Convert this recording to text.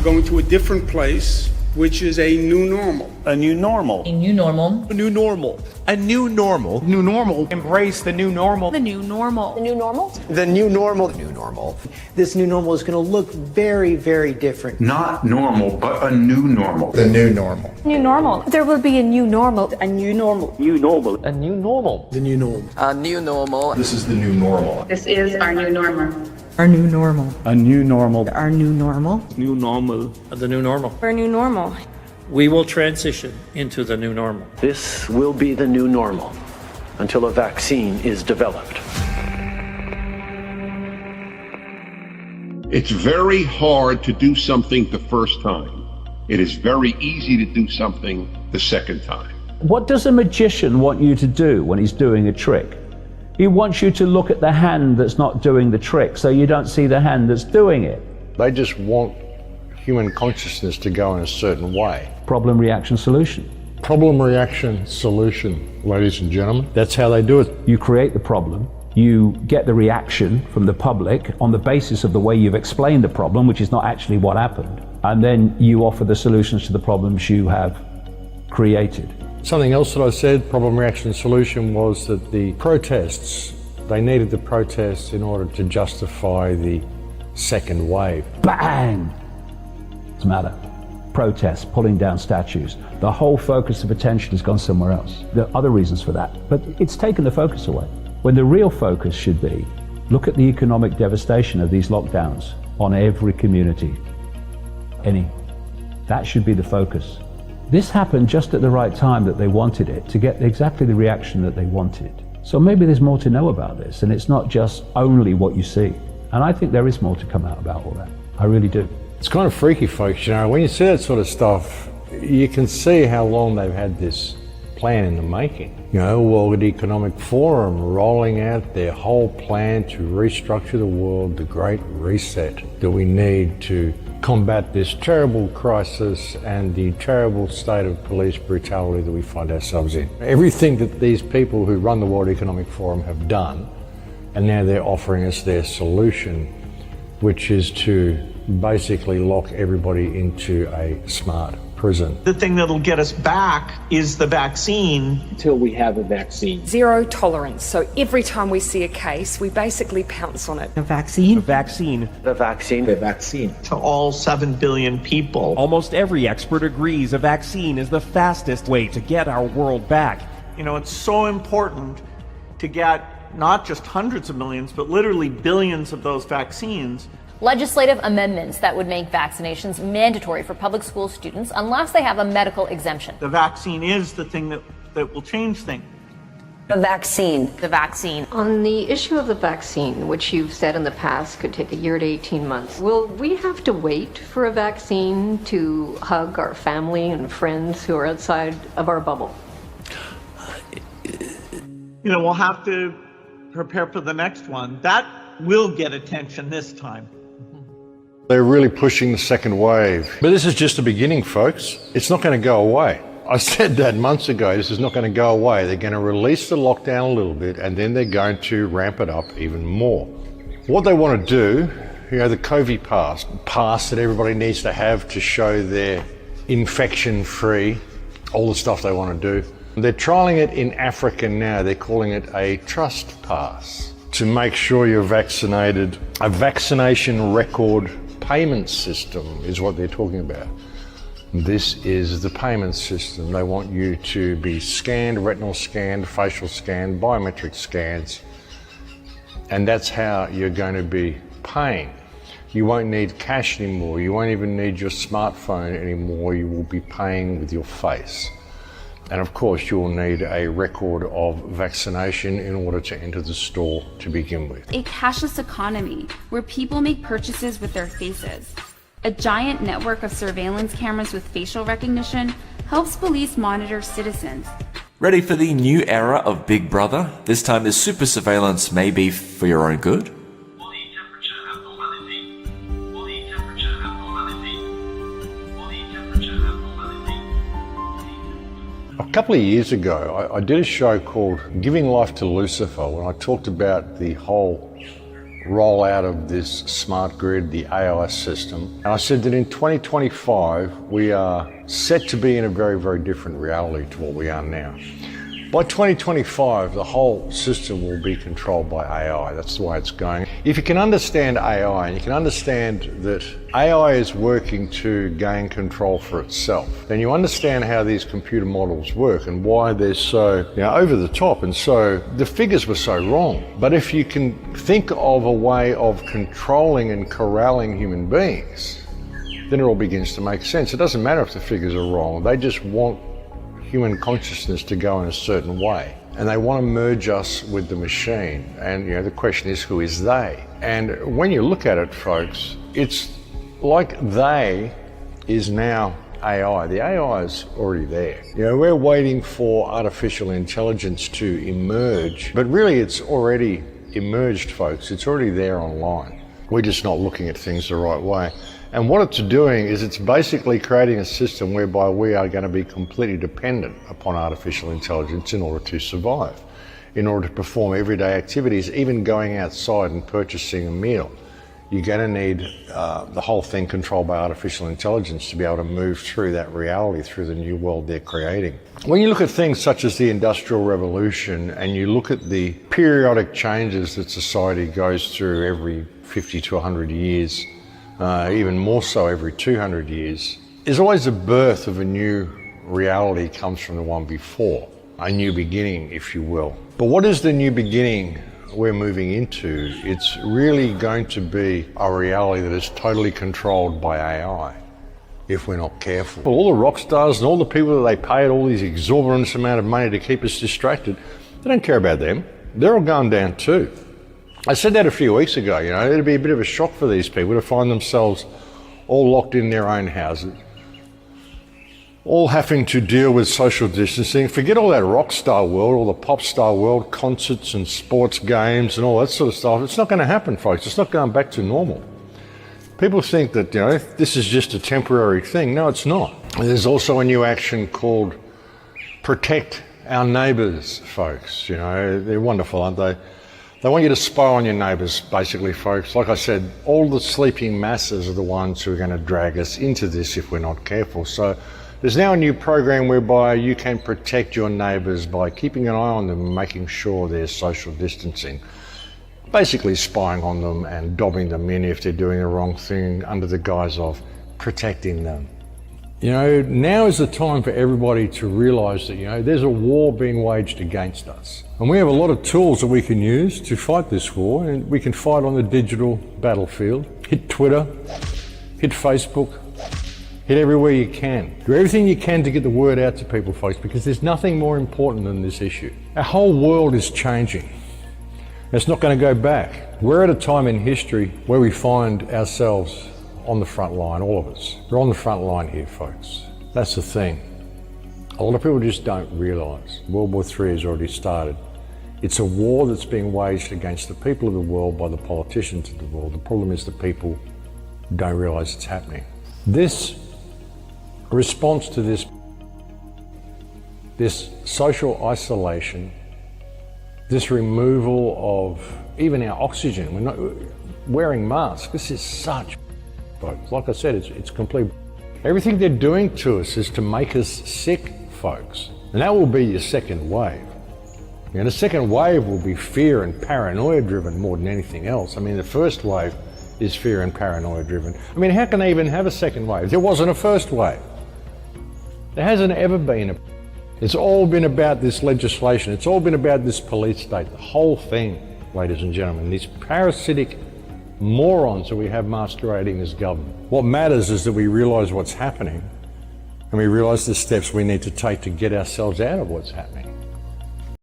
going to a different place, which is a new normal. A new normal. A new normal. A new normal. A new normal. New normal. Embrace the new normal. The new normal. The new normal. The new normal. The new normal. This new normal is going to look very, very different. Not normal, but a new normal. The new normal. New normal. There will be a new normal. A new normal. New normal. A new normal. The new normal. A new normal. This is the new normal. This is our new normal. Our new normal. A new normal. Our new normal. New normal. The new normal. Our new normal. We will transition into the new normal. This will be the new normal until a vaccine is developed. It's very hard to do something the first time. It is very easy to do something the second time. What does a magician want you to do when he's doing a trick? He wants you to look at the hand that's not doing the trick so you don't see the hand that's doing it. They just want human consciousness to go in a certain way. Problem, reaction, solution. Problem, reaction, solution, ladies and gentlemen. That's how they do it. You create the problem, you get the reaction from the public on the basis of the way you've explained the problem, which is not actually what happened, and then you offer the solutions to the problems you have created. Something else that I said, problem, reaction, solution, was that the protests, they needed the protests in order to justify the second wave. Bang! What's the matter? Protests, pulling down statues. The whole focus of attention has gone somewhere else. There are other reasons for that, but it's taken the focus away. When the real focus should be, look at the economic devastation of these lockdowns on every community. That should be the focus. This happened just at the right time that they wanted it, to get exactly the reaction that they wanted. So maybe there's more to know about this, and it's not just only what you see. And I think there is more to come out about all that. I really do. It's kind of freaky, folks. You know, when you see that sort of stuff, you can see how long they've had this plan in the making. You know, World Economic Forum rolling out their whole plan to restructure the world, the Great Reset that we need to combat this terrible crisis and the terrible state of police brutality that we find ourselves in. Everything that these people who run the World Economic Forum have done, and now they're offering us their solution, which is to basically lock everybody into a smart prison. The thing that'll get us back is the vaccine. Until we have a vaccine. Zero tolerance. So every time we see a case, we basically pounce on it. A vaccine. The vaccine. The vaccine. The vaccine. To all 7 billion people. Almost every expert agrees a vaccine is the fastest way to get our world back. You know, it's so important to get not just hundreds of millions, but literally billions of those vaccines. Legislative amendments that would make vaccinations mandatory for public school students unless they have a medical exemption. The vaccine is the thing that will change things. The vaccine. The vaccine. On the issue of the vaccine, which you've said in the past could take a year to 18 months, will we have to wait for a vaccine to hug our family and friends who are outside of our bubble? You know, we'll have to prepare for the next one. That will get attention this time. They're really pushing the second wave. But this is just the beginning, folks. It's not going to go away. I said that months ago, this is not going to go away. They're going to release the lockdown a little bit, and then they're going to ramp it up even more. What they want to do, you know, the COVID pass that everybody needs to have to show they're infection-free, all the stuff they want to do. They're trialing it in Africa now. They're calling it a trust pass to make sure you're vaccinated. A vaccination record payment system is what they're talking about. This is the payment system. They want you to be scanned, retinal scanned, facial scanned, biometric scans, and that's how you're going to be paying. You won't need cash anymore. You won't even need your smartphone anymore. You will be paying with your face. And of course, you'll need a record of vaccination in order to enter the store to begin with. A cashless economy where people make purchases with their faces. A giant network of surveillance cameras with facial recognition helps police monitor citizens. Ready for the new era of Big Brother? This time the super surveillance may be for your own good. A couple of years ago, I did a show called Giving Life to Lucifer, when I talked about the whole rollout of this smart grid, the AI system. And I said that in 2025, we are set to be in a very, very different reality to what we are now. By 2025, the whole system will be controlled by AI. That's the way it's going. If you can understand AI, and you can understand that AI is working to gain control for itself, then you understand how these computer models work and why they're so over the top, and so the figures were so wrong. But if you can think of a way of controlling and corralling human beings, then it all begins to make sense. It doesn't matter if the figures are wrong. They just want human consciousness to go in a certain way, and they want to merge us with the machine. And the question is, who is they? And when you look at it, folks, it's like they is now AI. The AI is already there. We're waiting for artificial intelligence to emerge, but really it's already emerged, folks. It's already there online. We're just not looking at things the right way. And what it's doing is it's basically creating a system whereby we are going to be completely dependent upon artificial intelligence in order to survive, in order to perform everyday activities, even going outside and purchasing a meal. You're going to need the whole thing controlled by artificial intelligence to be able to move through that reality, through the new world they're creating. When you look at things such as the Industrial Revolution, and you look at the periodic changes that society goes through every 50 to 100 years, even more so every 200 years, there's always a birth of a new reality comes from the one before, a new beginning, if you will. But what is the new beginning we're moving into? It's really going to be a reality that is totally controlled by AI, if we're not careful. All the rock stars and all the people that they pay all these exorbitant amount of money to keep us distracted, they don't care about them. They're all going down too. I said that a few weeks ago, it'd be a bit of a shock for these people to find themselves all locked in their own houses, all having to deal with social distancing. Forget all that rock star world, all the pop star world, concerts and sports games and all that sort of stuff. It's not going to happen, folks. It's not going back to normal. People think that, this is just a temporary thing. No, it's not. There's also a new action called Protect Our Neighbours, folks. They're wonderful, aren't they? They want you to spy on your neighbours, basically, folks. Like I said, all the sleeping masses are the ones who are going to drag us into this if we're not careful. So there's now a new program whereby you can protect your neighbours by keeping an eye on them and making sure there's social distancing. Basically spying on them and dobbing them in if they're doing the wrong thing under the guise of protecting them. Now is the time for everybody to realise that, there's a war being waged against us. And we have a lot of tools that we can use to fight this war, and we can fight on the digital battlefield. Hit Twitter, hit Facebook, hit everywhere you can. Do everything you can to get the word out to people, folks, because there's nothing more important than this issue. Our whole world is changing. It's not going to go back. We're at a time in history where we find ourselves on the front line, all of us. We're on the front line here, folks. That's the thing. A lot of people just don't realise. World War III has already started. It's a war that's being waged against the people of the world by the politicians of the world. The problem is the people don't realise it's happening. This response to this social isolation, this removal of even our oxygen, we're not wearing masks. This is such, folks. Like I said, it's complete. Everything they're doing to us is to make us sick, folks. And that will be your second wave. The second wave will be fear and paranoia driven more than anything else. The first wave is fear and paranoia driven. How can they even have a second wave? There wasn't a first wave. There hasn't ever been It's all been about this legislation. It's all been about this police state. The whole thing, ladies and gentlemen, these parasitic morons that we have masquerading as government. What matters is that we realise what's happening, and we realise the steps we need to take to get ourselves out of what's happening.